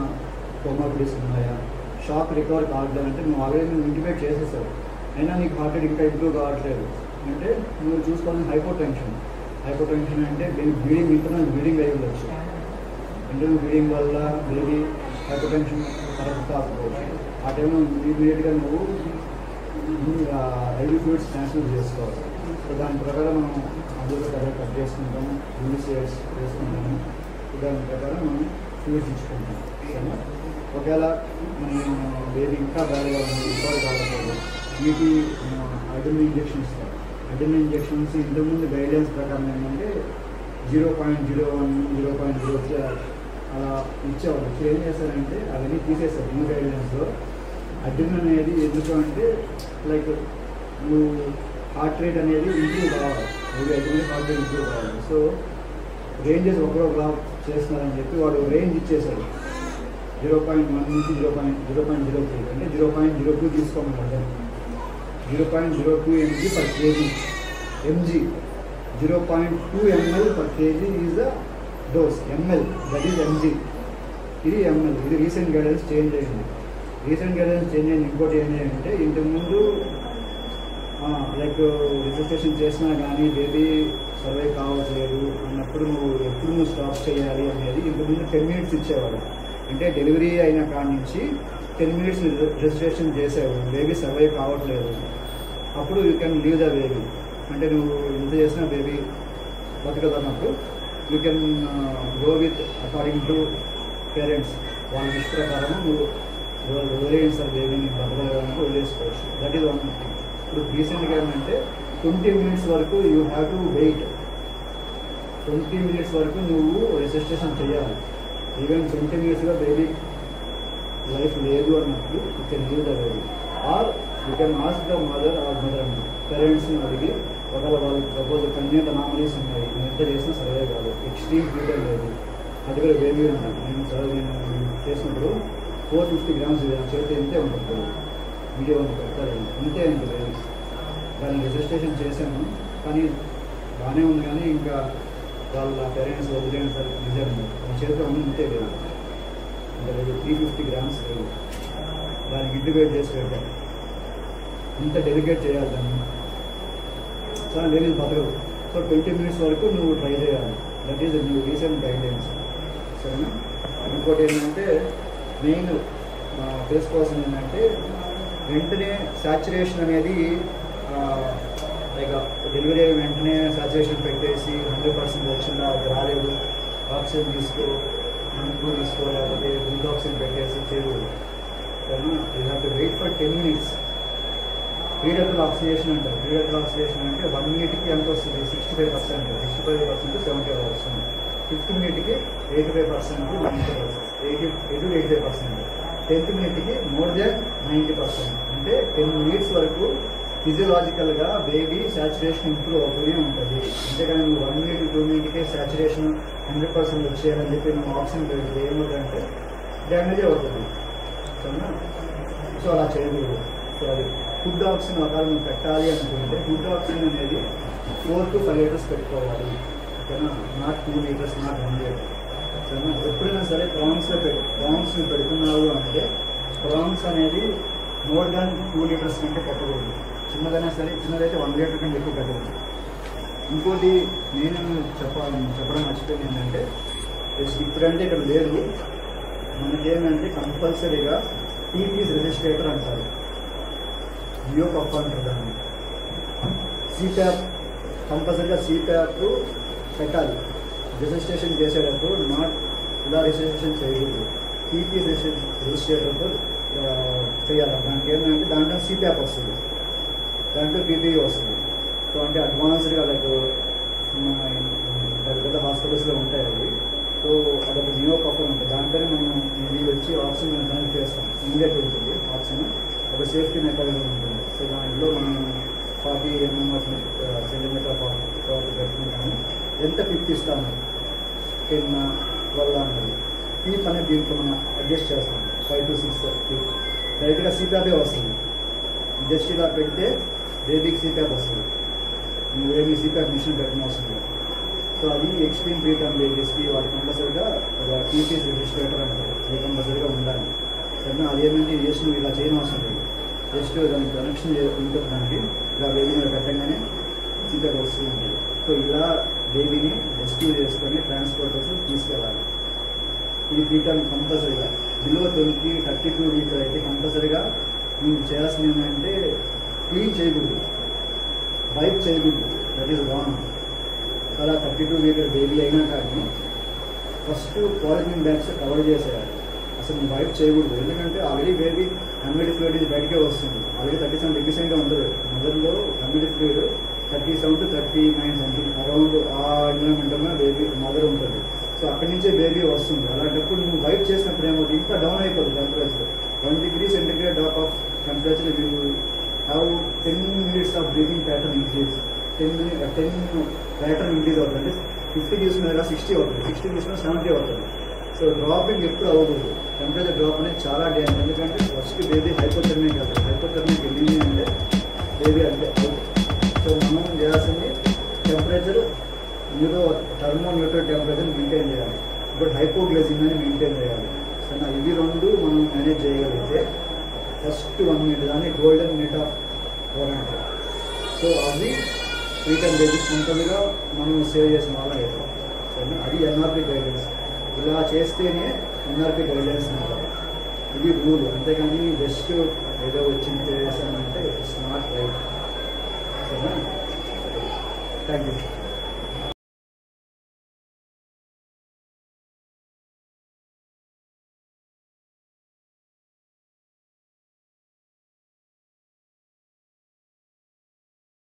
Speaker 2: కోమార్బిడిటీస్ ఉన్నాయా, షాక్ రికవర్ కావట్లేదంటే నువ్వు ఆల్రెడీ ఇంటిమేట్ చేసేసావు అయినా నీకు హార్ట్ రేట్ ఇంకా ఇంప్రూవ్ కావట్లేదు అంటే నువ్వు చూసుకోవాల్సిన హైపర్ టెన్షన్ అంటే బ్లీడింగ్ ఇంటర్నల్ బ్లీడింగ్ అయి ఉండొచ్చు. ఇంటర్నల్ బ్లీడింగ్ వల్ల బేబీ హైపర్ టెన్షన్ కరెక్ట్ కాకపోవచ్చు. ఆ టైంలో ఇమీడియట్గా నువ్వు ఐవీ ఫ్లూయిడ్స్ ట్రాన్స్ఫర్ చేసుకోవాలి. సో దాని ప్రకారం మనం అందులో కట్ చేసుకుంటాము, యూనిసైడ్స్ వేసుకుంటాము. దాని ప్రకారం మనం ఫ్లూయిడ్స్ ఇచ్చుకుంటాం. సరేనా? ఒకవేళ మనం బేబీ ఇంకా బ్యాడ్గా ఉంది, రికవర్ కాకపోతే వీటి అడ్మిన్ ఇంజెక్షన్ ఇస్తారు. అడ్మిన్ ఇంజెక్షన్స్ ఇంతకుముందు గైడ్లైన్స్ ప్రకారం ఏంటంటే 0.01, 0.03 అలా ఇచ్చేవాళ్ళు. ఇప్పుడు ఏం చేస్తారంటే అవన్నీ తీసేస్తారు. న్యూ గైడ్లైన్స్లో అడ్మిన్ అనేది ఎందుకు అంటే లైక్ నువ్వు హార్ట్ రేట్ అనేది ఇంప్రూవ్ కావాలి, అడ్మిన్ హార్ట్ రేట్ ఇంప్రూవ్ కావాలి. సో రేంజెస్ ఒకరొకలా చేస్తున్నారని చెప్పి వాడు రేంజ్ ఇచ్చేసాడు. 0.1 నుంచి 0.03 అంటే 0.02 తీసుకోమన్నాడు. 0.02 mg per kg. 0.2 ml per kg is the dose. ml, that is mg. ఇది ml. ఇది రీసెంట్ గైడెన్స్ చేంజ్ అయింది. ఇంకోటి ఏంటంటే ఇంతకుముందు లైక్ రిజిస్ట్రేషన్ చేసినా కానీ బేబీ సర్వే కావట్లేదు అన్నప్పుడు నువ్వు స్టాప్ చేయాలి అనేది ఇంతకుముందు 10 minutes ఇచ్చేవాడు. అంటే డెలివరీ అయిన కాడి నుంచి 10 minutes రిజిస్ట్రేషన్ చేసావు, బేబీ సర్వే కావట్లేదు, అప్పుడు you can leave the baby. అంటే నువ్వు ఎంత చేసినా బేబీ బతకదన్నప్పుడు you can go with according to parents. వాళ్ళ ఇష్ట ప్రకారం నువ్వు వదిలేయండి సార్ బేబీని బతకలేదని వదిలేసుకోవచ్చు. That is one thing. ఇప్పుడు రీసెంట్గా ఏంటంటే 20 minutes వరకు you have to wait. 20 minutes వరకు నువ్వు రిజిస్ట్రేషన్ చేయాలి. ఈవెన్ 20 minutesగా బేబీ లైఫ్ లేదు అన్నప్పుడు you can leave the baby. Or you can ask the mother or mother అండి పేరెంట్స్ని అడిగి ఒకవేళ వాళ్ళకి సపోజ్ కన్యత నామినీస్ ఉన్నాయి, నేను ఎంత చేసినా సరే కాదు, ఎక్స్ట్రీమ్ ఫీటర్ లేదు, అది కూడా బేబీ ఉంది. నేను చేసినప్పుడు 450 grams చేతి ఇంతే ఉంటుంది, వీడియో పెడతారు ఇంతే ఉంది బేబీ. దాన్ని రిజిస్ట్రేషన్ చేశాను కానీ బాగానే ఉంది, కానీ ఇంకా వాళ్ళ పేరెంట్స్ వదిలేని సార్ నిజంగా నా చేతిలో ఉంది ఇంతే లేదు, ఇంకా లేదు 350 grams లేదు. దానికి ఇంటిగ్రేట్ చేసి పెట్టాను. ఇంత డెలికేట్ చేయాలి దాన్ని. చాలా బేబీ బతకదు. సో 20 minutes వరకు నువ్వు ట్రై చేయాలి. That is new recent guidelines. సరేనా? ఇంకోటి ఏంటంటే మెయిన్ తెలుసుకోవాల్సింది ఏంటంటే వెంటనే సాచురేషన్ అనేది లైక్ డెలివరీ అయిన వెంటనే సాచురేషన్ పెట్టేసి 100% వచ్చిందా అది రాలేదు, ఆక్సిజన్ తీసుకో, మందు తీసుకో, లేకపోతే గుడ్ ఆక్సిజన్ పెట్టేసి చేయకూడదు. సరేనా? You have to wait for 10 minutes. Preductal oxygenation అంటారు. ప్రీడక్టల్ ఆక్సిజేషన్ అంటే 1 minuteకి ఎంత వస్తుంది? 65%, 65% 70 వస్తుంది. 5th minuteకి 85%, 90%, 80-85%. 10th minuteకి more than 90%. అంటే 10 minutes వరకు ఫిజియలాజికల్గా బేబీ సాచురేషన్ ఇంప్రూవ్ అవుతూనే ఉంటుంది. అంతేకాని నువ్వు 1 minute 2 minute సాచురేషన్ 100% వచ్చేయాలని చెప్పి నువ్వు ఆక్సిజన్ పెడితే ఏమవుతుందంటే డ్యామేజ్ అవుతుంది. సో అలా చేయకూడదు. సో అది ఫుడ్ ఆక్సిజన్ ఒకవేళ నువ్వు పెట్టాలి అనుకుంటే ఫుడ్ ఆక్సిజన్ అనేది 4 to 5 liters పెట్టుకోవాలి. ఓకేనా, నాట్ 2 liters, నాట్ 1 liter. ఓకేనా, ఎప్పుడైనా సరే ప్రాన్స్ని పెడుతున్నావు అంటే ప్రాన్స్ అనేది మోర్ దాన్ 2 liters కంటే పెట్టకూడదు. చిన్నదైనా సరే, చిన్నదైతే 1 liter కంటే ఎక్కువ పెట్టకూడదు. ఇంకోటి నేను చెప్పడం మర్చిపోయింది ఏంటంటే, ఇప్పుడంటే ఇక్కడ లేదు, మనకేంటంటే కంపల్సరీగా టీపీస్ రిజిస్ట్రేటర్ అంటారు, జియో కప్ అంటారు దాన్ని. సిప్యాప్ కంపల్సరీగా సిప్యాప్ పెట్టాలి రిజిస్ట్రేషన్ చేసేటప్పుడు. నాట్ ఇలా రిజిస్ట్రేషన్ చేయకూడదు, టీపీస్ రిజిస్ట్రేటర్ చేయాలి. దానికి ఏంటంటే దాంట్లో సిప్యాప్ వస్తుంది, దాంట్లో పీపీఈ వస్తుంది. సో అంటే అడ్వాన్స్డ్గా లైక్ పెద్ద పెద్ద హాస్పిటల్స్లో ఉంటాయి అవి. సో అదొక జియో కప్ ఉంటుంది, దాంట్లోనే మనం వీళ్ళు వచ్చి ఆక్సిజన్ కనెక్ట్ చేస్తాం. ఇమీడియట్ ఉంటుంది ఆక్సిజన్, ఒక సేఫ్టీ మెకానిజం ఉంటుంది. సో దాంట్లో మనం 40 సెంటీమీటర్ పెట్టుకుంటాము. ఎంత పిప్ ఇస్తాము, 10, 12 అన్నది పీప్ అనేది దీంట్లో మనం అడ్జస్ట్ చేస్తాం. 5 to 6 పీప్ డైరెక్ట్గా సీప్యాపే వస్తుంది. జస్ట్ ఇలా పెడితే బేబీకి సీప్యాప్ వస్తుంది, నువ్వేమీ సీప్యాప్ మిషన్ పెట్టిన అవసరం లేదు. సో అది ఎక్స్ట్రీమ్ ప్రీటర్మ్ బేబీస్కి వాళ్ళకి కంపల్సరీగా ఒక టీపీస్ రిజిస్ట్రేటర్ అంటారు, అది కంపల్సరీగా ఉండాలి. సరేనా, అదేంటంటే జస్ట్ నువ్వు ఇలా చేయని అవసరం లేదు, జస్ట్ దానికి కనెక్షన్ ఉంటుంది, దానికి ఇలా బేబీ మీద పెట్టగానే సీప్యాప్ వస్తుంది. సో ఇలా బేబీని రెస్క్యూ చేసుకొని ట్రాన్స్పోర్ట్ కోసం తీసుకెళ్ళాలి. ఈ ప్రీటర్మ్ కంపల్సరీగా బిలో 32 weeks అయితే కంపల్సరీగా నువ్వు చేయాల్సింది ఏంటంటే క్లీన్ చేయకూడదు, వైప్ చేయకూడదు, దట్ ఈస్ రాంగ్. అలా 32 weeks బేబీ అయినా కానీ ఫస్ట్ పాలిథిన్ బ్యాగ్స్ కవర్ చేసేయాలి. అసలు నువ్వు వైప్ చేయకూడదు, ఎందుకంటే ఆల్రెడీ బేబీ అమ్యూనిటీ ఫ్లూయిడ్ బయటకే వస్తుంది. ఆల్రెడీ 37 degrees ఉంటుంది మదర్లో, amniotic fluid 37 to 39 something around ఆ ఎన్విరాన్మెంట్లో బేబీ మదర్ ఉంటుంది. సో అక్కడి నుంచే బేబీ వస్తుంది. అలాంటప్పుడు నువ్వు వైప్ చేసినప్పుడు ఏమవుతుంది, ఇంకా డౌన్ అయిపోతుంది temperature. 1 degree centigrade drop of temperature you have 10 minutes of breathing pattern increase. 10 pattern increase అవుతుంది. 50 తీసుకున్నా 60 అవుతుంది, 60 తీసుకున్నా 70 అవుతుంది. సో డ్రాపింగ్ ఎప్పుడు అవ్వకూడదు. టెంపరేచర్ డ్రాప్ అనేది చాలా డేంజర్, ఎందుకంటే ఫస్ట్ బేబీ హైపోథెర్మిక్ అవుతుంది. హైపోథెర్మిక్ వెళ్ళింది అంటే బేబీ అంటే అవుతుంది. సో మనం చేయాల్సింది టెంపరేచర్ థర్మోన్యూట్రల్ టెంపరేచర్ మెయింటైన్ చేయాలి. ఇప్పుడు హైపోగ్లైసిమియాని మెయింటైన్ చేయాలి. సరే, ఇవి రెండు మనం మేనేజ్ చేయగలిగితే ఫస్ట్ 1 minute దాన్ని గోల్డెన్ మినిట్ ఆఫ్ 400. సో అవి ప్రీటర్మ్ బేబీస్ కంపల్సరీగా మనం సేవ్ చేసిన వాళ్ళం అవుతాం. సరే, అది ఎన్ఆర్పి గైడెన్స్. ఇలా చేస్తేనే ఎన్ఆర్పి గైడెన్స్ అంటారు. ఇది రూల్, అంతేకాని జస్ట్ ఏదో వచ్చింది చేసామంటే ఇట్స్ నాట్ రైట్. సరేనా, థ్యాంక్ యూ.